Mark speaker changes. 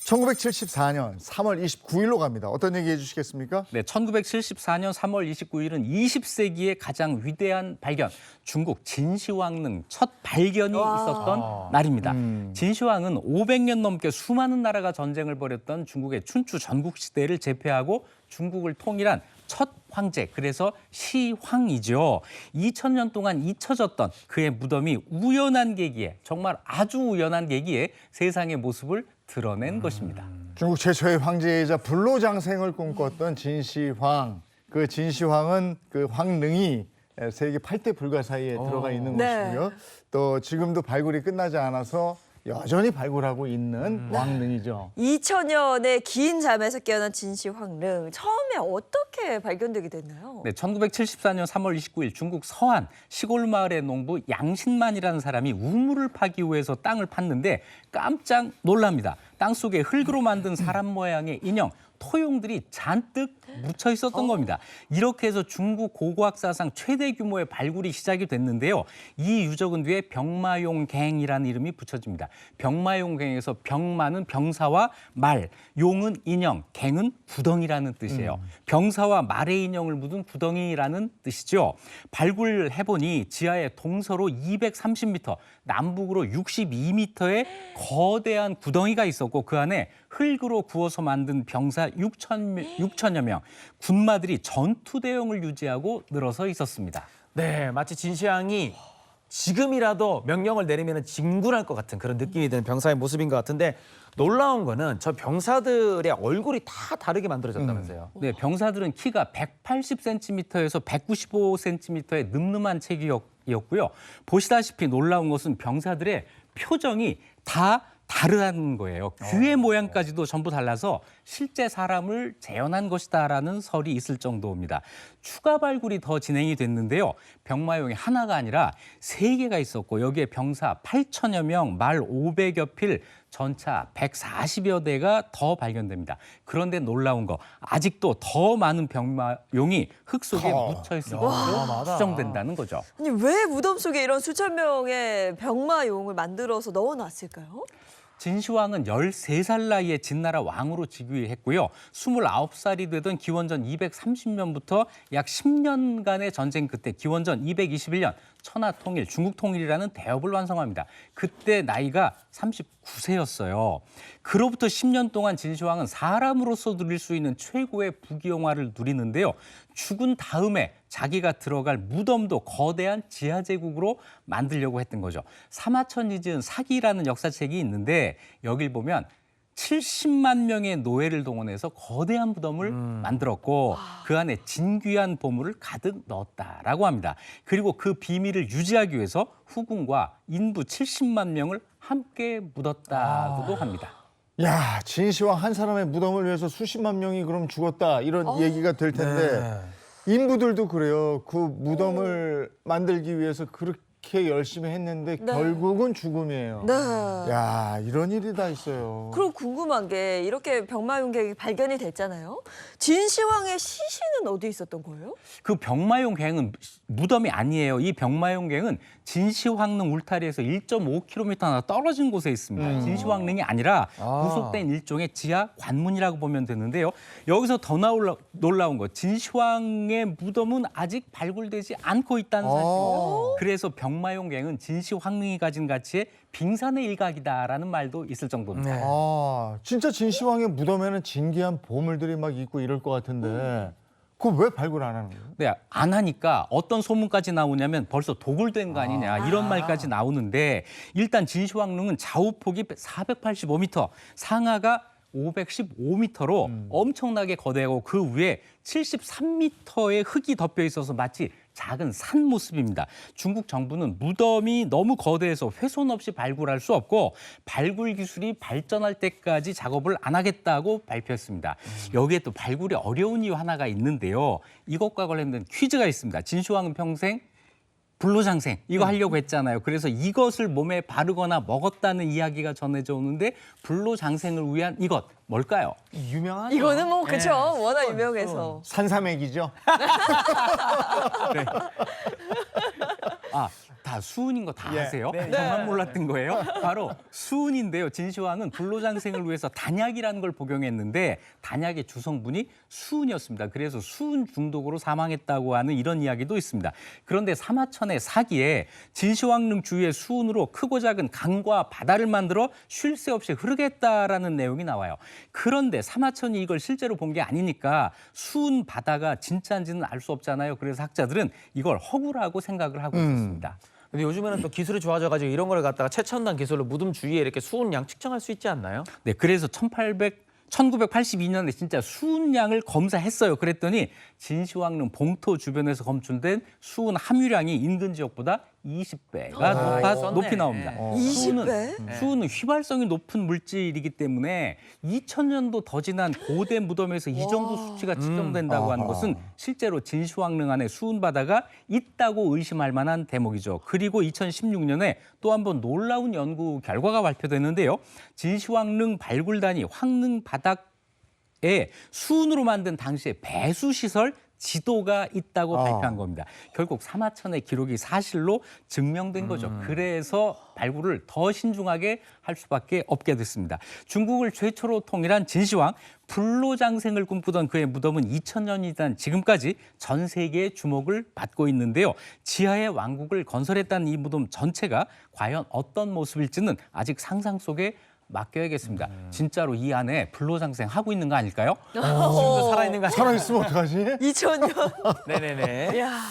Speaker 1: 1974년 3월 29일로 갑니다. 어떤 얘기 해주시겠습니까?
Speaker 2: 네, 1974년 3월 29일은 20세기의 가장 위대한 발견, 중국 진시황릉 첫 발견이 있었던 날입니다. 진시황은 500년 넘게 수많은 나라가 전쟁을 벌였던 중국의 춘추 전국시대를 제패하고 중국을 통일한 첫 황제, 그래서 시황이죠. 2000년 동안 잊혀졌던 그의 무덤이 우연한 계기에, 정말 아주 우연한 계기에 세상의 모습을 드러낸 것입니다.
Speaker 1: 중국 최초의 황제이자 불로장생을 꿈꿨던 진시황. 그 진시황은 그 황릉이 세계 8대 불가 사이에 들어가 있는 것이고요. 또 지금도 발굴이 끝나지 않아서 여전히 발굴하고 있는 왕릉이죠.
Speaker 3: 2000년의 긴 잠에서 깨어난 진시황릉. 처음에 어떻게 발견되게 됐나요?
Speaker 2: 네, 1974년 3월 29일 중국 서안 시골 마을의 농부 양신만이라는 사람이 우물을 파기 위해서 땅을 팠는데 깜짝 놀랍니다. 땅 속에 흙으로 만든 사람 모양의 인형, 토용들이 잔뜩 묻혀 있었던 겁니다. 이렇게 해서 중국 고고학 사상 최대 규모의 발굴이 시작이 됐는데요. 이 유적은 뒤에 병마용갱이라는 이름이 붙여집니다. 병마용갱에서 병마는 병사와 말, 용은 인형, 갱은 구덩이라는 뜻이에요. 병사와 말의 인형을 묻은 구덩이라는 뜻이죠. 발굴해보니 지하에 동서로 230m, 남북으로 62m의 거대한 구덩이가 있었고 그 안에 흙으로 구워서 만든 병사 6천여 명, 군마들이 전투 대용을 유지하고 늘어서 있었습니다.
Speaker 4: 네, 마치 진시황이 지금이라도 명령을 내리면 진군할 것 같은 그런 느낌이 드는 병사의 모습인 것 같은데 놀라운 거는 저 병사들의 얼굴이 다 다르게 만들어졌다면서요.
Speaker 2: 네, 병사들은 키가 180cm에서 195cm의 늠름한 체격이었고요. 보시다시피 놀라운 것은 병사들의 표정이 다 다르다는 거예요. 귀의 모양까지도 전부 달라서 실제 사람을 재현한 것이다라는 설이 있을 정도입니다. 추가 발굴이 더 진행이 됐는데요. 병마용이 하나가 아니라 3개가 있었고 여기에 병사 8천여 명, 말 500여 필, 전차 140여 대가 더 발견됩니다. 그런데 놀라운 거, 아직도 더 많은 병마용이 흙 속에 묻혀 있을 것으로 추정된다는 거죠.
Speaker 3: 아니, 왜 무덤 속에 이런 수천 명의 병마용을 만들어서 넣어놨을까요?
Speaker 2: 진시황은 13살 나이에 진나라 왕으로 즉위했고요. 29살이 되던 기원전 230년부터 약 10년간의 전쟁 끝에 기원전 221년 천하통일, 중국통일이라는 대업을 완성합니다. 그때 나이가 39세였어요. 그로부터 10년 동안 진시황은 사람으로서 누릴 수 있는 최고의 부귀영화를 누리는데요. 죽은 다음에 자기가 들어갈 무덤도 거대한 지하제국으로 만들려고 했던 거죠. 사마천이 지은 사기라는 역사책이 있는데 여길 보면 70만 명의 노예를 동원해서 거대한 무덤을 만들었고 그 안에 진귀한 보물을 가득 넣었다라고 합니다. 그리고 그 비밀을 유지하기 위해서 후궁과 인부 70만 명을 함께 묻었다고도 합니다.
Speaker 1: 야, 진시황 한 사람의 무덤을 위해서 수십만 명이 그럼 죽었다 이런 얘기가 될 텐데 인부들도 그래요. 그 무덤을 만들기 위해서 그렇게 열심히 했는데 결국은 죽음이에요.
Speaker 3: 네.
Speaker 1: 야, 이런 일이 다 있어요.
Speaker 3: 그럼 궁금한 게 이렇게 병마용갱이 발견이 됐잖아요. 진시황의 시신은 어디 있었던 거예요?
Speaker 2: 그 병마용갱은 무덤이 아니에요. 이 병마용갱은 진시황릉 울타리에서 1.5km 떨어진 곳에 있습니다. 진시황릉이 아니라 구속된 일종의 지하 관문이라고 보면 되는데요. 여기서 더 놀라운 거, 진시황의 무덤은 아직 발굴되지 않고 있다는 사실입니다. 그래서 병마용갱은 진시황릉이 가진 가치의 빙산의 일각이다라는 말도 있을 정도입니다.
Speaker 1: 아, 진짜 진시황의 무덤에는 진귀한 보물들이 막 있고 이럴 것 같은데 그거 왜 발굴 안 하는 거예요?
Speaker 2: 네, 안 하니까 어떤 소문까지 나오냐면 벌써 도굴된 거 아니냐 이런 말까지 나오는데 일단 진시황릉은 좌우폭이 485m, 상하가 515m로 엄청나게 거대하고 그 위에 73m의 흙이 덮여 있어서 마치 작은 산 모습입니다. 중국 정부는 무덤이 너무 거대해서 훼손 없이 발굴할 수 없고 발굴 기술이 발전할 때까지 작업을 안 하겠다고 발표했습니다. 여기에 또 발굴이 어려운 이유 하나가 있는데요. 이것과 관련된 퀴즈가 있습니다. 진시황은 평생 불로장생 이거 하려고 했잖아요. 그래서 이것을 몸에 바르거나 먹었다는 이야기가 전해져 오는데 불로장생을 위한 이것 뭘까요?
Speaker 4: 유명하죠.
Speaker 3: 이거는 뭐 그쵸. 워낙 유명해서.
Speaker 1: 산삼액이죠?
Speaker 2: 아, 다 수은인 거 다
Speaker 1: 예.
Speaker 2: 아세요?
Speaker 4: 네.
Speaker 2: 저만 몰랐던 거예요. 바로 수은인데요. 진시황은 불로장생을 위해서 단약이라는 걸 복용했는데 단약의 주성분이 수은이었습니다. 그래서 수은 중독으로 사망했다고 하는 이런 이야기도 있습니다. 그런데 사마천의 사기에 진시황릉 주위의 수은으로 크고 작은 강과 바다를 만들어 쉴 새 없이 흐르겠다라는 내용이 나와요. 그런데 사마천이 이걸 실제로 본 게 아니니까 수은 바다가 진짜인지는 알 수 없잖아요. 그래서 학자들은 이걸 허구라고 생각을 하고 있었습니다.
Speaker 4: 근데 요즘에는 또 기술이 좋아져가지고 이런 걸 갖다가 최첨단 기술로 무덤 주위에 이렇게 수은양 측정할 수 있지 않나요?
Speaker 2: 네, 그래서 1982년에 진짜 수은량을 검사했어요. 그랬더니 진시황릉 봉토 주변에서 검출된 수은 함유량이 인근 지역보다 20배가 높이 나옵니다.
Speaker 3: 20배?
Speaker 2: 수은은 휘발성이 높은 물질이기 때문에 2000년도 더 지난 고대 무덤에서 이 정도 수치가 측정된다고 하는 것은 실제로 진시황릉 안에 수은 바다가 있다고 의심할 만한 대목이죠. 그리고 2016년에 또 한 번 놀라운 연구 결과가 발표됐는데요. 진시황릉 발굴단이 황릉 바닥에 수은으로 만든 당시의 배수시설 지도가 있다고 발표한 겁니다. 결국 사마천의 기록이 사실로 증명된 거죠. 그래서 발굴을 더 신중하게 할 수밖에 없게 됐습니다. 중국을 최초로 통일한 진시황, 불로장생을 꿈꾸던 그의 무덤은 2000년이 지난 지금까지 전 세계의 주목을 받고 있는데요. 지하에 왕국을 건설했다는 이 무덤 전체가 과연 어떤 모습일지는 아직 상상 속에 맡겨야겠습니다. 진짜로 이 안에 불로장생 하고 있는 거 아닐까요?
Speaker 4: 지금도 살아있는 거 아니에요?
Speaker 1: 살아있으면 어떡하지?
Speaker 3: 2000년.
Speaker 4: 네네네.
Speaker 3: 야.